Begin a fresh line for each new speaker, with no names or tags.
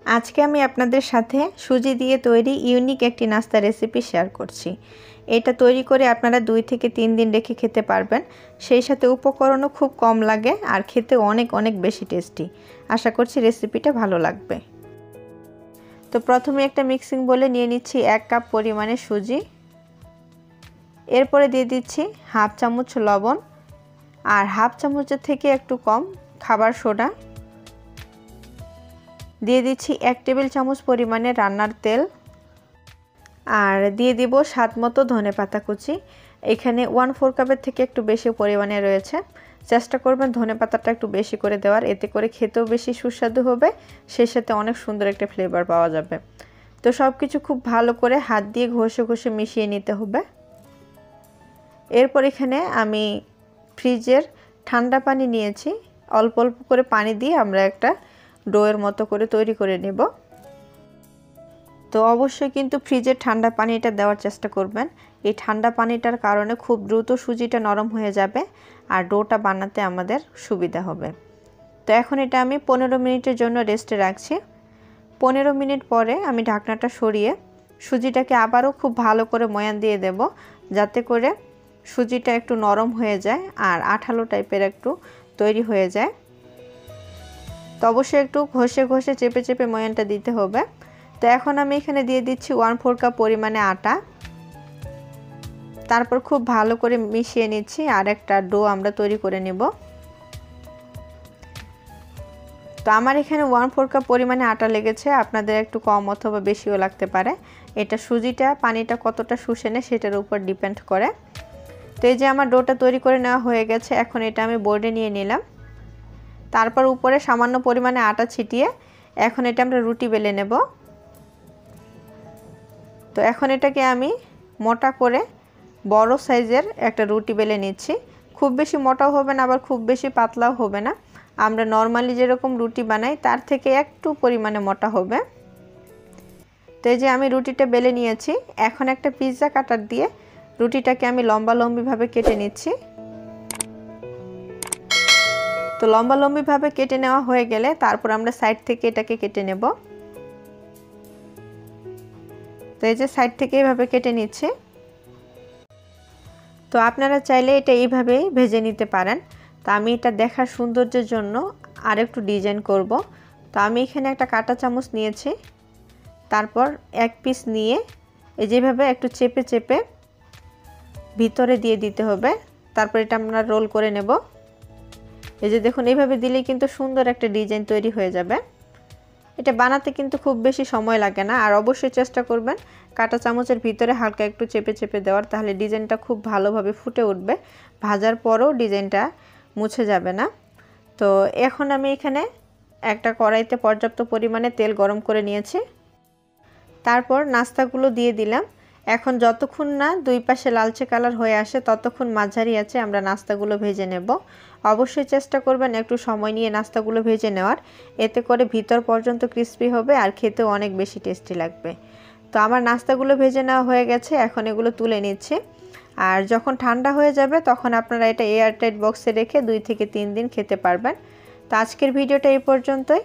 আজকে আমি আপনাদের সাথে সুজি দিয়ে তৈরি ইউনিক একটি নাস্তা রেসিপি শেয়ার করছি। এটা তৈরি করে আপনারা 2 থেকে 3 দিন রেখে খেতে পারবেন। সেই সাথে উপকরণও খুব কম লাগে আর খেতে অনেক অনেক বেশি টেস্টি। আশা করছি রেসিপিটা ভালো লাগবে। তো প্রথমে একটা মিক্সিং বলে নিয়ে নিচ্ছি 1 কাপ পরিমাণে সুজি। এরপরে দিয়ে দিচ্ছি হাফ চামচ লবণ আর হাফ চামচের থেকে একটু কম খাবার সোডা। দিয়ে দিচ্ছি 1 টেবিল চামচ পরিমাণে রান্নার তেল আর দিয়ে দিব স্বাদমতো ধনেপাতা কুচি। এখানে 1/4 কাপের থেকে একটু বেশি পরিমাণে রয়েছে। চেষ্টা করবেন ধনেপাতাটা একটু বেশি করে দেওয়ার, এতে করে খেতেও বেশি সুস্বাদু হবে, সেই সাথে অনেক সুন্দর একটা ফ্লেভার পাওয়া যাবে। তো সব কিছু খুব ভালো করে হাত দিয়ে ঘষে ঘষে মিশিয়ে নিতে হবে। এরপর এখানে আমি ফ্রিজের ঠান্ডা পানি নিয়েছি, অল্প অল্প করে পানি দিয়ে আমরা একটা ডোয়ের মতো করে তৈরি করে নেব। তো অবশ্যই কিন্তু ফ্রিজের ঠান্ডা পানিটা দেওয়ার চেষ্টা করবেন। এই ঠান্ডা পানিটার কারণে খুব দ্রুত সুজিটা নরম হয়ে যাবে আর ডোটা বানাতে আমাদের সুবিধা হবে। তো এখন এটা আমি 15 মিনিটের জন্য রেস্টে রাখছি। 15 মিনিট পরে আমি ঢাকনাটা সরিয়ে সুজিটাকে আবারও খুব ভালো করে ময়ান দিয়ে দেব, যাতে করে সুজিটা একটু নরম হয়ে যায় আর আঠালো টাইপের একটু তৈরি হয়ে যায়। তো অবশ্যই একটু ঘষে ঘষে চেপে চেপে ময়ানটা দিতে হবে। তো এখন আমি এখানে দিয়ে দিচ্ছি 1/4 কাপ পরিমাণে আটা। তারপর খুব ভালো করে মিশিয়ে নিচ্ছি আর একটা ডো আমরা তৈরি করে নেব। তো আমার এখানে 1/4 কাপ পরিমাণে আটা লেগেছে, আপনাদের একটু কম অথবা বেশিও লাগতে পারে। এটা সুজিটা পানিটা কতটা শুষে নেয় সেটার উপর ডিপেন্ড করে। তো এই যে আমার ডোটা তৈরি করে নেওয়া হয়ে গেছে, এখন এটা আমি বোর্ডে নিয়ে নিলাম। তারপর উপরে সামান্য পরিমাণে আটা ছিটিয়ে এখন এটা আমরা রুটি বেলে নেব। তো এখন এটাকে আমি মোটা করে বড় সাইজের একটা রুটি বেলে নিচ্ছি। খুব বেশি মোটাও হবে না, আবার খুব বেশি পাতলাও হবে না। আমরা নর্মালি যেরকম রুটি বানাই তার থেকে একটু পরিমাণে মোটা হবে। তো এই যে আমি রুটিটা বেলে নিয়েছি। এখন একটা পিৎজা কাটার দিয়ে রুটিটাকে আমি লম্বালম্বিভাবে কেটে নিচ্ছি। তো লম্বালম্বিভাবে কেটে নেওয়া হয়ে গেলে তারপর আমরা সাইড থেকে এটাকে কেটে নেব। তো এই যে সাইড থেকে এইভাবে কেটে নিচ্ছি। তো আপনারা চাইলে এটা এইভাবেই ভেজে নিতে পারেন। তো আমি এটা দেখার সৌন্দর্যের জন্য আরেকটু ডিজাইন করব। তো আমি এখানে একটা কাঁটা চামচ নিয়েছি, তারপর এক পিস নিয়ে এই যেভাবে একটু চেপে চেপে ভিতরে দিয়ে দিতে হবে। তারপর এটা আমরা রোল করে নেব। এই যে দেখুন, এইভাবে দিলেই কিন্তু সুন্দর একটা ডিজাইন তৈরি হয়ে যাবে। এটা বানাতে কিন্তু খুব বেশি সময় লাগে না, আর অবশ্যই চেষ্টা করবেন কাঁটা চামচের ভিতরে হালকা একটু চেপে চেপে দেওয়ার, তাহলে ডিজাইনটা খুব ভালোভাবে ফুটে উঠবে। ভাজার পরও ডিজাইনটা মুছে যাবে না। তো এখন আমি এখানে একটা কড়াইতে পর্যাপ্ত পরিমাণে তেল গরম করে নিয়েছি। তারপর নাস্তাগুলো দিয়ে দিলাম। এখন যতক্ষণ না দুই পাশে লালচে কালার হয়ে আসে ততক্ষণ মাঝারি আছে আমরা নাস্তাগুলো ভেজে নেব। অবশ্যই চেষ্টা করবেন একটু সময় নিয়ে নাস্তাগুলো ভেজে নেওয়ার, এতে করে ভিতর পর্যন্ত ক্রিস্পি হবে আর খেতেও অনেক বেশি টেস্টি লাগবে। তো আমার নাস্তাগুলো ভেজে নেওয়া হয়ে গেছে, এখন এগুলো তুলে নিচ্ছি। আর যখন ঠান্ডা হয়ে যাবে তখন আপনারা এটা এয়ারটাইট বক্সে রেখে 2 থেকে 3 দিন খেতে পারবেন। তো আজকের ভিডিওটা এই পর্যন্তই।